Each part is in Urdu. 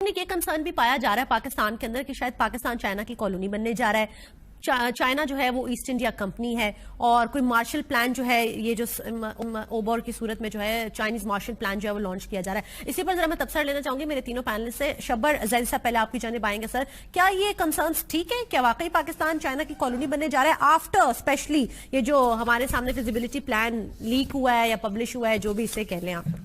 ایک کنسرن بھی پایا جا رہا ہے پاکستان کے اندر کہ شاید پاکستان چائنا کی کالونی بننے جا رہا ہے. چائنا جو ہے وہ ایسٹ انڈیا کمپنی ہے اور کوئی مارشل پلان جو ہے یہ جو اوبور کی صورت میں جو ہے چائنیز مارشل پلان جو ہے وہ لانچ کیا جا رہا ہے. اسی پر ذرا میں تبصرہ لینا چاہوں گی میرے تینوں پینلسٹ سے. شبر زید صاحب پہلے آپ کی جانب آئیں گے. سر کیا یہ کنسرنس ٹھیک ہے؟ کیا واقعی پاکستان چائنا کی کالونی بننے جا رہا ہے آفٹر اسپیشلی یہ جو ہمارے سامنے فیزیبلٹی پلان لیک ہوا ہے یا پبلش ہوا ہے جو بھی اسے کہہ لیں آپ؟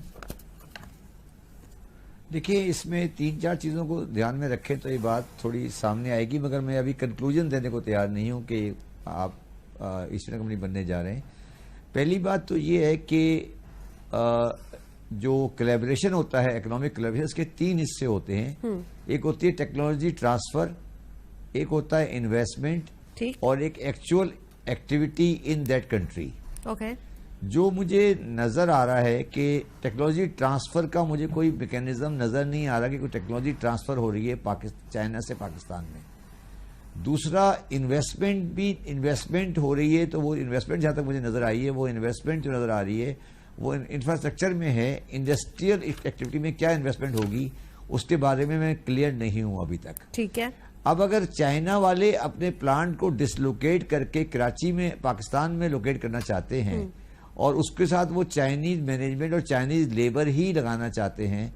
دیکھیے اس میں 3-4 چیزوں کو دھیان میں رکھیں تو یہ بات تھوڑی سامنے آئے گی، مگر میں ابھی کنکلوژن دینے کو تیار نہیں ہوں کہ آپ ایسٹرن کمپنی بننے جا رہے ہیں. پہلی بات تو یہ ہے کہ جو کلیبریشن ہوتا ہے اکنامک کلیبریشن اس کے 3 حصے ہوتے ہیں. ایک ہوتی ہے ٹیکنالوجی ٹرانسفر، ایک ہوتا ہے انویسٹمنٹ اور ایک actual activity in that country. جو مجھے نظر آ رہا ہے کہ ٹیکنالوجی ٹرانسفر کا مجھے کوئی میکینزم نظر نہیں آ رہا کہ کوئی ٹیکنالوجی ٹرانسفر ہو رہی ہے چائنا سے پاکستان میں. دوسرا انویسٹمنٹ ہو رہی ہے، تو وہ انویسٹمنٹ جہاں تک مجھے نظر آئی ہے وہ انویسٹمنٹ جو نظر آ رہی ہے وہ انفراسٹرکچر میں ہے. انڈسٹریل ایکٹیویٹی میں کیا انویسٹمنٹ ہوگی اس کے بارے میں کلیئر نہیں ہوں ابھی تک. ٹھیک ہے. اب اگر چائنا والے اپنے پلانٹ کو ڈسلوکیٹ کر کے کراچی میں پاکستان میں لوکیٹ کرنا چاہتے ہیں اور اس کے ساتھ وہ چائنیز مینجمنٹ اور چائنیز لیبر ہی لگانا چاہتے ہیں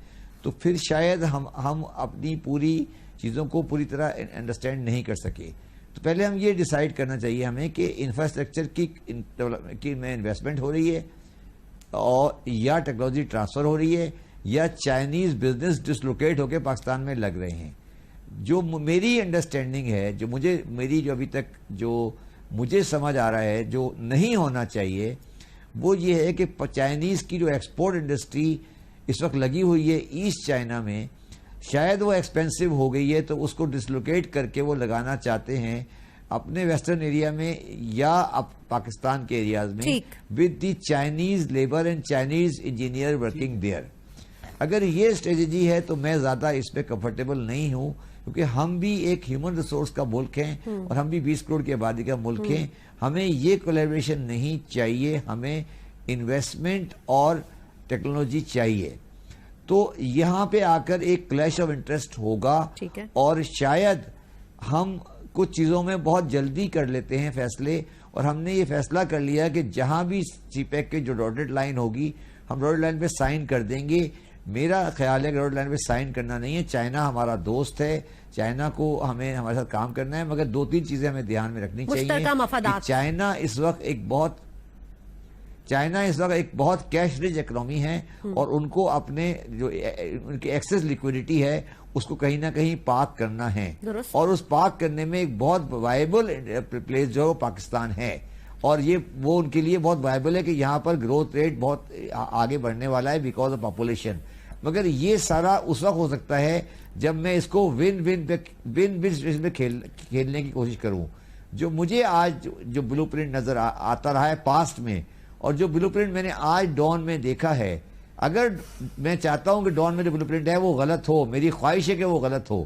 تو پھر شاید ہم اپنی پوری چیزوں کو پوری طرح انڈرسٹینڈ نہیں کر سکے. تو پہلے ہم یہ ڈیسائیڈ کرنا چاہیے ہمیں کہ انفراسٹرکچر کی میں انویسٹمنٹ ہو رہی ہے اور یا ٹیکنالوجی ٹرانسفر ہو رہی ہے یا چائنیز بزنس ڈسلوکیٹ ہو کے پاکستان میں لگ رہے ہیں. جو میری انڈرسٹینڈنگ ہے، جو ابھی تک جو مجھے سمجھ آ رہا ہے جو نہیں ہونا چاہیے وہ یہ ہے کہ چائنیز کی جو ایکسپورٹ انڈسٹری اس وقت لگی ہوئی ہے ایسٹ چائنا میں، شاید وہ ایکسپینسو ہو گئی ہے تو اس کو ڈسلوکیٹ کر کے وہ لگانا چاہتے ہیں اپنے ویسٹرن ایریا میں یا پاکستان کے ایریاز میں with the Chinese labour and Chinese engineer working there. اگر یہ اسٹریٹجی ہے تو میں زیادہ اس پہ کمفرٹیبل نہیں ہوں کیونکہ ہم بھی ایک ہیومن ریسورس کا ملک ہیں اور ہم بھی 20 کروڑ کی آبادی کا ملک ہیں. ہمیں یہ کولیبریشن نہیں چاہیے، ہمیں انویسٹمنٹ اور ٹیکنالوجی چاہیے. تو یہاں پہ آ کر ایک کلیش آف انٹرسٹ ہوگا اور شاید ہم کچھ چیزوں میں بہت جلدی کر لیتے ہیں فیصلے، اور ہم نے یہ فیصلہ کر لیا کہ جہاں بھی سی پیک کی جو ڈاٹڈ لائن ہوگی ہم ڈاٹڈ لائن پہ سائن کر دیں گے. میرا خیال ہے کہ ڈاٹڈ لائن پہ سائن کرنا نہیں ہے. چائنا ہمارا دوست ہے، چائنا کو ہمیں ہمارے ساتھ کام کرنا ہے، مگر 2-3 چیزیں ہمیں دھیان میں رکھنی چاہیے. چائنا اس وقت ایک بہت کیش ریچ اکنامی ہے اور ان کو اپنے جو ان کی ایکسس لیکوڈیٹی ہے اس کو کہیں نہ کہیں پاک کرنا ہے، اور اس پاک کرنے میں ایک بہت وائبل پلیس جو پاکستان ہے، اور یہ وہ ان کے لیے بہت وائبل ہے کہ یہاں پر گروتھ ریٹ بہت آگے بڑھنے والا ہے بیکاز آف پاپولیشن. مگر یہ سارا اس وقت ہو سکتا ہے جب میں اس کو ون سچویشن پہ کھیلنے کی کوشش کروں. جو مجھے آج جو بلو پرنٹ نظر آتا رہا ہے پاسٹ میں، اور جو بلو پرنٹ میں نے آج ڈان میں دیکھا ہے، اگر میں چاہتا ہوں کہ ڈان میں جو بلو پرنٹ ہے وہ غلط ہو، میری خواہش ہے کہ وہ غلط ہو،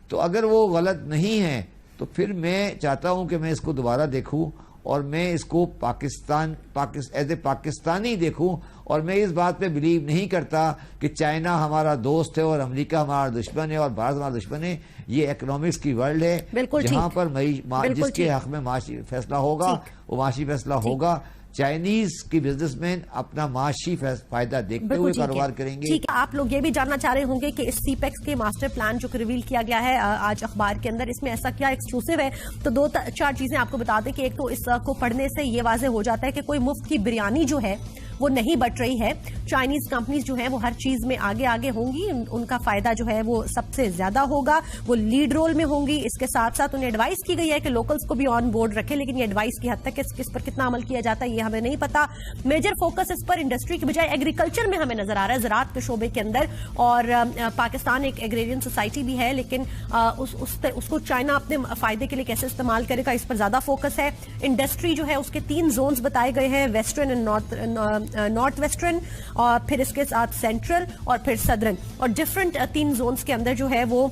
تو اگر وہ غلط نہیں ہے تو پھر میں چاہتا ہوں کہ میں اس کو دوبارہ دیکھوں اور میں اس کو ایز اے پاکستانی دیکھوں. اور میں اس بات پہ بلیو نہیں کرتا کہ چائنا ہمارا دوست ہے اور امریکہ ہمارا دشمن ہے اور بھارت ہمارا دشمن ہے. یہ اکنامکس کی ورلڈ ہے جہاں پر جس کے حق میں معاشی فیصلہ ہوگا وہ معاشی فیصلہ ہوگا. چائنیز کی بزنس مین اپنا معاشی فائدہ دیکھتے ہوئے کاروبار کریں گے. آپ لوگ یہ بھی جاننا چاہ رہے ہوں گے کہ اس سی پیکس کے ماسٹر پلان جو ریویل کیا گیا ہے آج اخبار کے اندر، اس میں ایسا کیا ایکسکلوسیو ہے؟ تو 2-4 چیزیں آپ کو بتا دیں کہ ایک تو اس کو پڑھنے سے یہ واضح ہو جاتا ہے کہ کوئی مفت کی بریانی جو ہے وہ نہیں بٹ رہی ہے. چائنیز کمپنیز جو ہیں وہ ہر چیز میں آگے ہوں گی، ان کا فائدہ جو ہے وہ سب سے زیادہ ہوگا، وہ لیڈ رول میں ہوں گی. اس کے ساتھ ساتھ انہیں ایڈوائز کی گئی ہے کہ لوکلز کو بھی آن بورڈ رکھیں، لیکن یہ ایڈوائز کی حد تک کس پر کتنا عمل کیا جاتا ہے یہ ہمیں نہیں پتا. میجر فوکس اس پر انڈسٹری کی بجائے ایگریکلچر میں ہمیں نظر آ رہا ہے، زراعت کے شعبے کے اندر. اور پاکستان ایک ایگریرین سوسائٹی بھی ہے، لیکن اس کو چائنا اپنے فائدے کے لیے کیسے استعمال کرے گا اس پر زیادہ فوکس ہے. انڈسٹری جو ہے اس کے 3 زونز بتائے گئے ہیں، ویسٹرن اینڈ نارتھ ویسٹرن، اور پھر اس کے ساتھ سینٹرل اور پھر سدرن، اور ڈفرنٹ 3 زونز کے اندر جو ہے وہ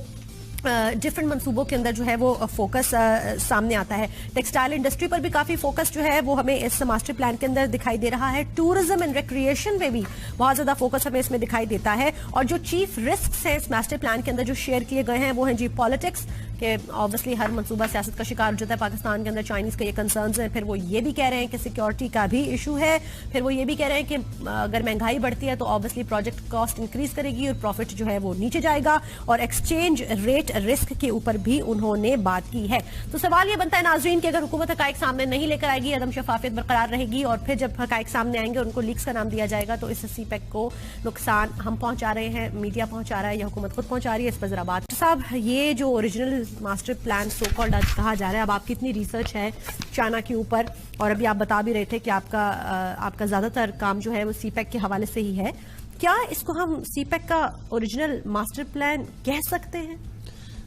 ڈفرنٹ منصوبوں کے اندر جو ہے وہ فوکس سامنے آتا ہے. ٹیکسٹائل انڈسٹری پر بھی کافی فوکس جو ہے وہ ہمیں اس ماسٹر پلان کے اندر دکھائی دے رہا ہے. ٹورزم اینڈ ریکریشن میں بھی بہت زیادہ فوکس ہمیں اس میں دکھائی دیتا ہے. اور جو چیف رسکس ہیں اس ماسٹر پلان کے اندر جو شیئر کیے گئے ہیں وہ ہیں جی پالیٹکس, کہ آبویسلی ہر منصوبہ سیاست کا شکار ہو جاتا ہے پاکستان کے اندر. چائنیز کے یہ کنسرنز ہیں. پھر وہ یہ بھی کہہ رہے ہیں کہ سیکیورٹی کا بھی ایشو ہے. پھر وہ یہ بھی کہہ رہے ہیں کہ اگر مہنگائی بڑھتی ہے تو آبویسلی پروجیکٹ کاسٹ انکریز کرے گی اور پروفٹ جو ہے وہ نیچے جائے گا. اور ایکسچینج ریٹ رسک کے اوپر بھی انہوں نے بات کی ہے. تو سوال یہ بنتا ہے ناظرین کہ اگر حکومت حقائق سامنے نہیں لے کر آئے گی, عدم شفافیت برقرار رہے گی, اور پھر جب حقائق سامنے آئیں گے ان کو لیکس کا نام دیا جائے گا, تو اس سی پیک کو نقصان ہم پہنچا رہے ہیں, میڈیا پہنچا رہا ہے یا حکومت خود پہنچا رہی ہے؟ اس پر ذرا بات صاحب. یہ جو original master plan so called کہا جا رہا ہے, اب آپ کی اتنی ریسرچ ہے چائنا کے اوپر, اور ابھی آپ بتا بھی رہے تھے کہ آپ کا زیادہ تر کام جو ہے وہ سی پیک کے حوالے سے ہی ہے, کیا اس کو ہم سی پیک کا اوریجنل ماسٹر پلان کہہ سکتے ہیں؟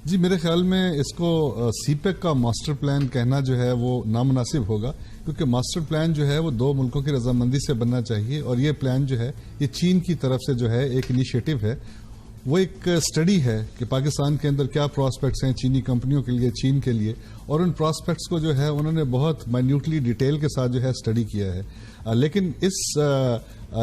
جی میرے خیال میں اس کو سی پیک کا ماسٹر پلان کہنا جو ہے وہ نامناسب ہوگا, کیونکہ ماسٹر پلان جو ہے وہ دو ملکوں کی رضامندی سے بننا چاہیے. اور یہ پلان جو ہے یہ چین کی طرف سے جو ہے ایک انیشیٹو ہے, وہ ایک اسٹڈی ہے کہ پاکستان کے اندر کیا پراسپیکٹس ہیں چینی کمپنیوں کے لیے, چین کے لیے, اور ان پراسپیکٹس کو جو ہے انہوں نے بہت مائنیوٹلی ڈیٹیل کے ساتھ جو ہے اسٹڈی کیا ہے. لیکن اس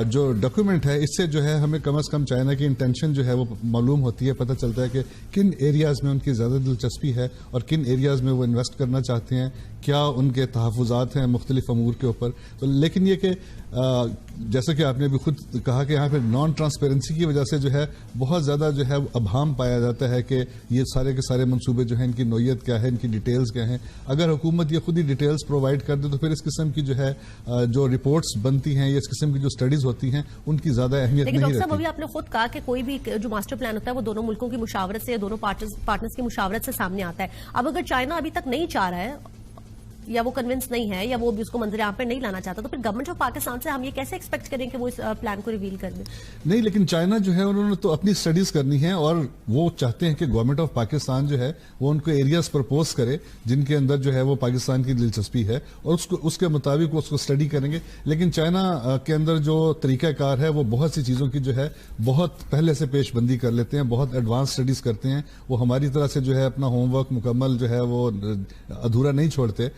جو ڈاکیومنٹ ہے اس سے جو ہے ہمیں کم از کم چائنا کی انٹینشن جو ہے وہ معلوم ہوتی ہے, پتہ چلتا ہے کہ کن ایریاز میں ان کی زیادہ دلچسپی ہے اور کن ایریاز میں وہ انویسٹ کرنا چاہتے ہیں, کیا ان کے تحفظات ہیں مختلف امور کے اوپر. تو لیکن یہ کہ جیسا کہ آپ نے ابھی خود کہا کہ یہاں پہ نان ٹرانسپیرنسی کی وجہ سے جو ہے بہت زیادہ جو ہے ابہام پایا جاتا ہے کہ یہ سارے کے سارے منصوبے جو ہیں ان کی نوعیت کیا ہے, ان کی ڈیٹیلز کیا ہیں. اگر حکومت یہ خود ہی ڈیٹیلز پرووائڈ کر دے تو پھر اس قسم کی جو ہے جو رپورٹس بنتی ہیں یا اس قسم کی جو اسٹڈیز ہوتی ہیں ان کی زیادہ اہمیت نہیں رہتی. لیکن ابھی آپ نے خود کہا کہ کوئی بھی جو ماسٹر پلان ہوتا ہے وہ دونوں ملکوں کی مشاورت سے یا دونوں پارٹنرز کی مشاورت سے سامنے آتا ہے. اب اگر چائنا ابھی تک نہیں چاہ رہا ہے یا وہ کنونس نہیں ہے یا وہ بھی اس کو منظر عام پہ نہیں لانا چاہتا, تو پھر گورنمنٹ آف پاکستان سے ہم یہ کیسے ایکسپیکٹ کریں کہ وہ اس پلان کو ریویل کر دیں؟ نہیں, لیکن چائنا جو ہے انہوں نے تو اپنی اسٹڈیز کرنی ہے اور وہ چاہتے ہیں کہ گورنمنٹ آف پاکستان جو ہے وہ ان کو ایریاز پرپوز کرے جن کے اندر جو ہے وہ پاکستان کی دلچسپی ہے, اور اس کے مطابق وہ اس کو اسٹڈی کریں گے. لیکن چائنا کے اندر جو طریقہ کار ہے وہ بہت سی چیزوں کی جو ہے بہت پہلے سے پیش بندی کر لیتے ہیں, بہت ایڈوانس اسٹڈیز کرتے ہیں. وہ ہماری طرح سے جو ہے اپنا ہوم ورک مکمل جو ہے وہ ادھورا نہیں چھوڑتے.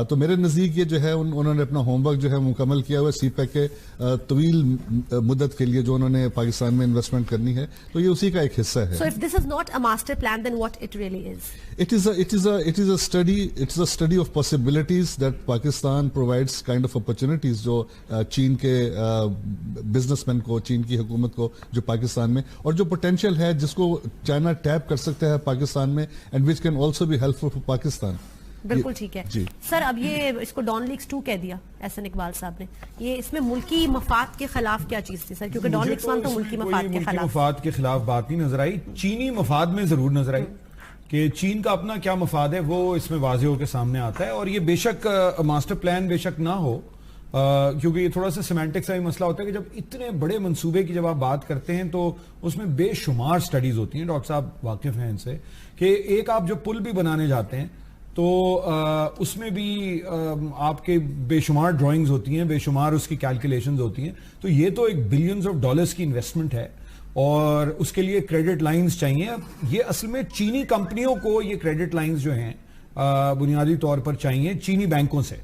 تو میرے نزدیک یہ جو ہے انہوں نے اپنا ہوم ورک جو ہے مکمل کیا ہوا ہے سی پیک کے طویل مدت کے لیے جو انہوں نے پاکستان میں انویسٹمنٹ کرنی ہے, تو یہ اسی کا ایک حصہ ہے. So if this is not a master plan, then what it really is? It is a study of possibilities that Pakistan provides kind of opportunities جو چین کے بزنس مین کو, چین کی حکومت کو جو پاکستان میں, اور جو پوٹینشیل ہے جس کو چائنا ٹیپ کر سکتا ہے پاکستان میں, and which can also be helpful for Pakistan. بالکل ٹھیک ہے سر. اب یہ اس کو ڈان لیکس 2 کہہ دیا احسن اقبال صاحب نے, یہ اس میں ملکی مفاد کے خلاف کیا چیز تھی سر؟ کیونکہ ڈان لیکس 1 تو ملکی مفاد کے خلاف بات نہیں نظر آئی, چینی مفاد میں ضرور نظر آئی کہ چین کا اپنا کیا مفاد ہے وہ اس میں واضح ہو کے سامنے آتا ہے. اور یہ بے شک ماسٹر پلان بے شک نہ ہو, کیونکہ یہ تھوڑا سا سیمانٹک سا بھی مسئلہ ہوتا ہے کہ جب اتنے بڑے منصوبے کی جب آپ بات کرتے ہیں تو اس میں بے شمار سٹڈیز ہوتی ہیں. ڈاکٹر صاحب واقف ہیں ان سے کہ ایک آپ جو پل بھی بنانے جاتے ہیں تو اس میں بھی آپ کے بے شمار ڈرائنگز ہوتی ہیں, بے شمار اس کی کیلکولیشنز ہوتی ہیں. تو یہ تو ایک بلینز آف ڈالرز کی انویسٹمنٹ ہے اور اس کے لیے کریڈٹ لائنز چاہیے. یہ اصل میں چینی کمپنیوں کو یہ کریڈٹ لائنز جو ہیں بنیادی طور پر چاہیے چینی بینکوں سے,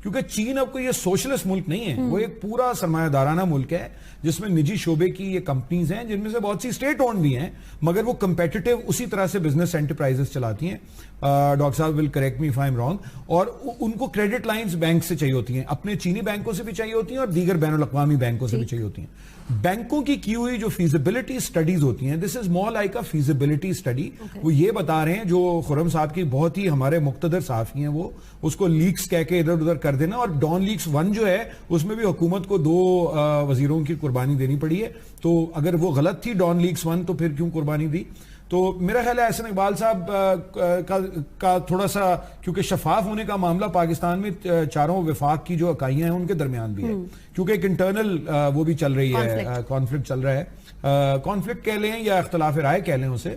کیونکہ چین اب کوئی یہ سوشلسٹ ملک نہیں ہے, وہ ایک پورا سرمایہ دارانہ ملک ہے جس میں نجی شعبے کی یہ کمپنیز ہیں جن میں سے بہت سی اسٹیٹ اونڈ بھی ہیں, مگر وہ کمپیٹیٹیو اسی طرح سے بزنس انٹرپرائزز چلاتی ہیں. ڈاکٹر صاحب will correct me if I am wrong. اور ان کو کریڈٹ لائنز بینک سے چاہیے ہوتی ہیں, اپنے چینی بینکوں سے بھی چاہیے ہوتی ہیں اور دیگر بین الاقوامی بینکوں سے بھی چاہیے ہوتی ہیں. بینکوں کی کی ہوئی جو فیزیبلٹی اسٹڈیز ہوتی ہیں, this is more like a feasibility study. وہ یہ بتا رہے ہیں جو خرم صاحب کی بہت ہی ہمارے مقتدر صحافی ہیں وہ اس کو لیکس کہہ کے ادھر ادھر کر دینا, اور ڈان لیکس 1 جو ہے اس میں بھی حکومت کو 2 وزیروں کی قربانی دینی پڑی ہے. تو اگر وہ غلط تھی ڈان لیکس 1 تو پھر کیوں قربانی دی؟ تو میرا خیال ہے احسن اقبال صاحب کا تھوڑا سا, کیونکہ شفاف ہونے کا معاملہ پاکستان میں چاروں وفاق کی جو اکائیاں ہیں ان کے درمیان بھی ہے, کیونکہ ایک انٹرنل وہ بھی چل رہی ہے, کانفلکٹ چل رہا ہے, کانفلکٹ کہہ لیں یا اختلاف رائے کہہ لیں اسے.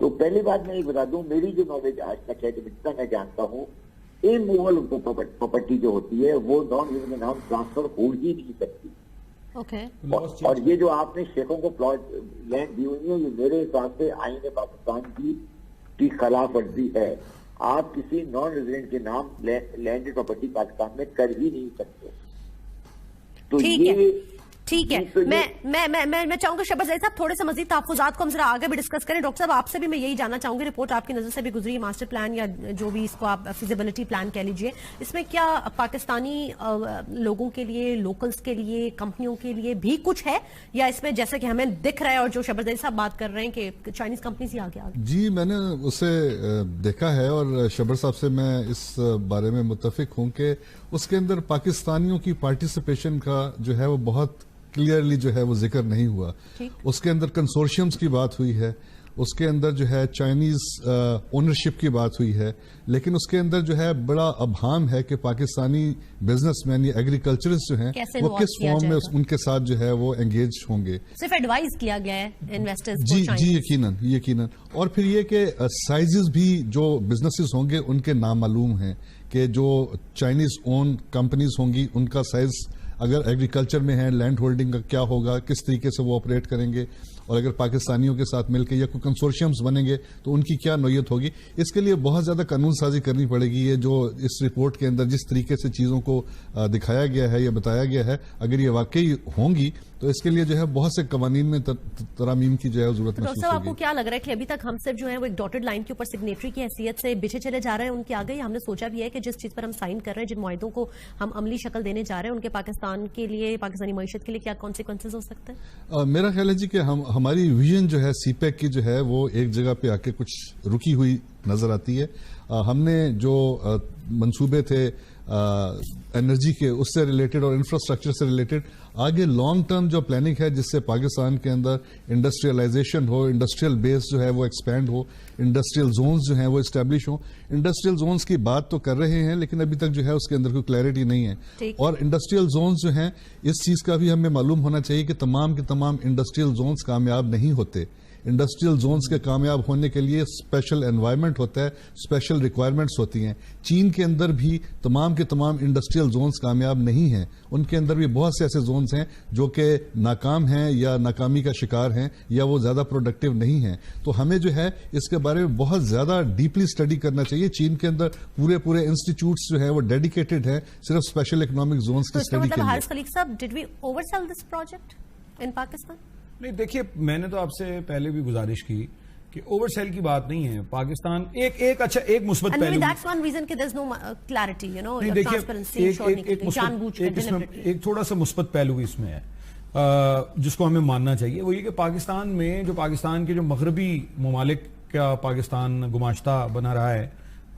تو پہلی بات میں یہ بتا دوں، میری جو نالج آج تک ہے، جتنا میں جانتا ہوں، اموول پراپرٹی جو ہوتی ہے وہ نان یوزر کے نام ٹرانسفر ہو ہی نہیں سکتی. اور یہ جو آپ نے شیخوں کو پلاٹ لینڈ دی ہوئی ہے، یہ میرے حساب سے آئین پاکستان کی خلاف ورزی ہے. آپ کسی نان ریزیڈنٹ کے نام لینڈ پراپرٹی پاکستان میں کر ہی نہیں سکتے. تو یہ ٹھیک ہے. میں چاہوں گا شہباز زید صاحب تھوڑے سے مزید تحفظات کو ہم ذرا آگے بھی ڈسکس کریں. ڈاکٹر صاحب آپ سے بھی میں یہی جاننا چاہوں گی، رپورٹ آپ کی نظر سے بھی گزری، ماسٹر پلان یا جو بھی اس کو آپ فیزیبلٹی پلان کہہ لیجئے، اس میں کیا پاکستانی لوگوں کے لیے، لوکلز کے لیے، کمپنیوں کے لیے بھی کچھ ہے، یا اس میں جیسے کہ ہمیں دکھ رہا ہے اور جو شہباز زید صاحب بات کر رہے ہیں کہ چائنیز کمپنیز ہی آگے آگے؟ جی میں نے اسے دیکھا ہے اور شہباز صاحب سے میں اس بارے میں متفق ہوں کہ اس کے اندر پاکستانیوں کی پارٹیسپیشن کا جو ہے وہ بہت کلیئرلی جو ہے وہ ذکر نہیں ہوا. اس کے اندر کنسورشیمز کی بات ہوئی ہے، اس کے اندر جو ہے چائنیز اونرشپ کی بات ہوئی ہے، لیکن اس کے اندر جو ہے بڑا ابہام ہے کہ پاکستانی بزنس مین یا ایگریکلچرسٹ جو ہیں وہ کس فارم میں ان کے ساتھ جو ہے وہ انگیج ہوں گے. صرف ایڈوائز کیا گیا ہے انویسٹرز کو. جی یقیناً. اور پھر یہ کہ سائزز بھی جو بزنسز ہوں گے ان کے نامعلوم ہیں، کہ جو چائنیز اون کمپنیز ہوں گی ان کا سائز اگر ایگریکلچر میں ہے، لینڈ ہولڈنگ کا کیا ہوگا، کس طریقے سے وہ آپریٹ کریں گے، اور اگر پاکستانیوں کے ساتھ مل کے یا کوئی کنسورشیمز بنیں گے تو ان کی کیا نوعیت ہوگی. اس کے لیے بہت زیادہ قانون سازی کرنی پڑے گی. یہ جو اس رپورٹ کے اندر جس طریقے سے چیزوں کو دکھایا گیا ہے یا بتایا گیا ہے، اگر یہ واقعی ہوں گی تو اس کے لیے جو ہے بہت سے قوانین میں ترامیم کی جو ہے ضرورت محسوس ہوگی. آپ کو کیا لگ رہا ہے کہ ابھی تک ہم صرف جو ہے وہ ایک ڈاٹڈ لائن کے اوپر سگنیٹری کی حیثیت سے بچھے چلے جا رہے ہیں ان کے آگے، یا ہم نے سوچا بھی ہے کہ جس چیز پر ہم سائن کر رہے ہیں، جن معاہدوں کو ہم عملی شکل دینے جا رہے ہیں، ان کے پاکستان کے لیے، پاکستانی معیشت کے لیے کیا کانسیکوینسز ہو سکتے ہیں؟ میرا خیال ہے جی کہ ہماری ویژن جو ہے سی پیک کی جو ہے وہ ایک جگہ پہ آ کے کچھ رکی ہوئی نظر آتی ہے. ہم نے جو منصوبے تھے انرجی کے اس سے ریلیٹڈ اور انفراسٹرکچر سے ریلیٹڈ، آگے لانگ ٹرم جو پلاننگ ہے جس سے پاکستان کے اندر انڈسٹریلائزیشن ہو، انڈسٹریل بیس جو ہے وہ ایکسپینڈ ہو، انڈسٹریل زونز جو ہیں وہ اسٹیبلش ہوں. انڈسٹریل زونز کی بات تو کر رہے ہیں لیکن ابھی تک جو ہے اس کے اندر کوئی کلیئرٹی نہیں ہے. اور انڈسٹریل زونز جو ہیں اس چیز کا بھی ہمیں معلوم ہونا چاہیے کہ تمام کے تمام انڈسٹریل زونز کامیاب نہیں ہوتے. انڈسٹریل زونز کے کامیاب ہونے کے لیے اسپیشل انوائرمنٹ ہوتا ہے، اسپیشل ریکوائرمنٹس ہوتی ہیں. چین کے اندر بھی تمام کے تمام انڈسٹریل زونز کامیاب نہیں ہیں، ان کے اندر بھی بہت سے ایسے زونز ہیں جو کہ ناکام ہیں یا ناکامی کا شکار ہیں یا وہ زیادہ پروڈکٹیو نہیں ہیں. تو ہمیں جو ہے اس کے بارے میں بہت زیادہ ڈیپلی اسٹڈی کرنا چاہیے. چین کے اندر پورے انسٹیٹیوٹس جو ہیں وہ ڈیڈیکیٹڈ ہیں صرف اسپیشل اکنامک زونز کی اسٹڈی کے لیے. حارث خلیق صاحب، ڈڈ وی اوور سیل دس پروجیکٹ ان پاکستان؟ نہیں دیکھیے، میں نے تو آپ سے پہلے بھی گزارش کی کہ اوور سیل کی بات نہیں ہے. پاکستان ایک اچھا ایک مثبت پہلو، ایک تھوڑا سا مثبت پہلو اس میں ہے جس کو ہمیں ماننا چاہیے، وہ یہ کہ پاکستان میں جو پاکستان کے جو مغربی ممالک کا پاکستان گماشتہ بنا رہا ہے،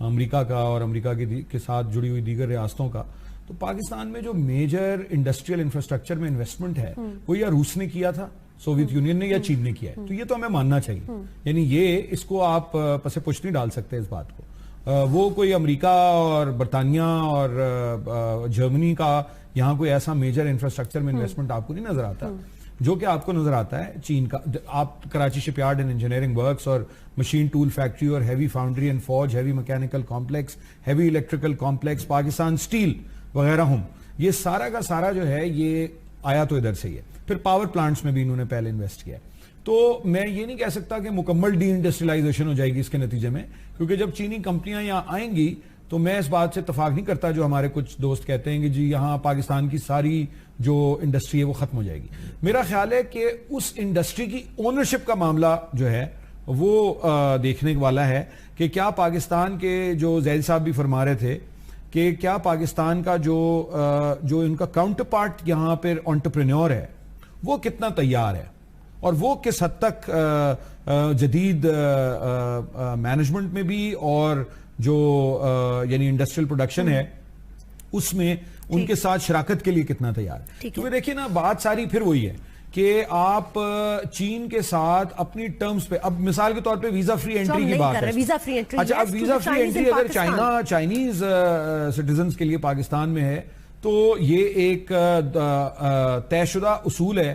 امریکہ کا اور امریکہ کے ساتھ جڑی ہوئی دیگر ریاستوں کا، تو پاکستان میں جو میجر انڈسٹریل انفراسٹرکچر میں انویسٹمنٹ ہے وہ یا روس نے کیا تھا، سوویت یونین نے، یا چین نے کیا ہے. تو یہ تو ہمیں ماننا چاہیے، یعنی یہ اس کو آپ پس پش نہیں ڈال سکتے اس بات کو. وہ کوئی امریکہ اور برطانیہ اور جرمنی کا یہاں کوئی ایسا میجر انفراسٹرکچر میں انویسٹمنٹ آپ کو نہیں نظر آتا جو کہ آپ کو نظر آتا ہے چین کا. آپ Karachi shipyard and engineering works اور مشین ٹول فیکٹری اور heavy foundry and forge, heavy mechanical complex, heavy electrical complex, Pakistan steel وغیرہ ہوں، یہ سارا کا سارا جو ہے یہ آیا تو ادھر سے ہی ہے. پھر پاور پلانٹس میں بھی انہوں نے پہلے انویسٹ کیا. تو میں یہ نہیں کہہ سکتا کہ مکمل ڈی انڈسٹریلائزیشن ہو جائے گی اس کے نتیجے میں، کیونکہ جب چینی کمپنیاں یہاں آئیں گی تو میں اس بات سے اتفاق نہیں کرتا جو ہمارے کچھ دوست کہتے ہیں کہ جی یہاں پاکستان کی ساری جو انڈسٹری ہے وہ ختم ہو جائے گی. میرا خیال ہے کہ اس انڈسٹری کی اونرشپ کا معاملہ جو ہے وہ دیکھنے والا ہے کہ کیا پاکستان کے جو زید صاحب بھی فرما رہے تھے کہ کیا پاکستان کا جو ان کا کاؤنٹر پارٹ یہاں پر انٹرپرینور ہے وہ کتنا تیار ہے، اور وہ کس حد تک جدید مینجمنٹ میں بھی اور جو یعنی انڈسٹریل پروڈکشن ہے اس میں ان کے ساتھ شراکت کے لیے کتنا تیار ہے. کیونکہ دیکھیے نا بات ساری پھر وہی ہے کہ آپ چین کے ساتھ اپنی ٹرمز پہ، اب مثال کے طور پہ ویزا فری انٹری کی بات ہے. اچھا اب ویزا فری انٹری اگر چائنیز سٹیزنز کے لیے پاکستان میں ہے تو یہ ایک طے شدہ اصول ہے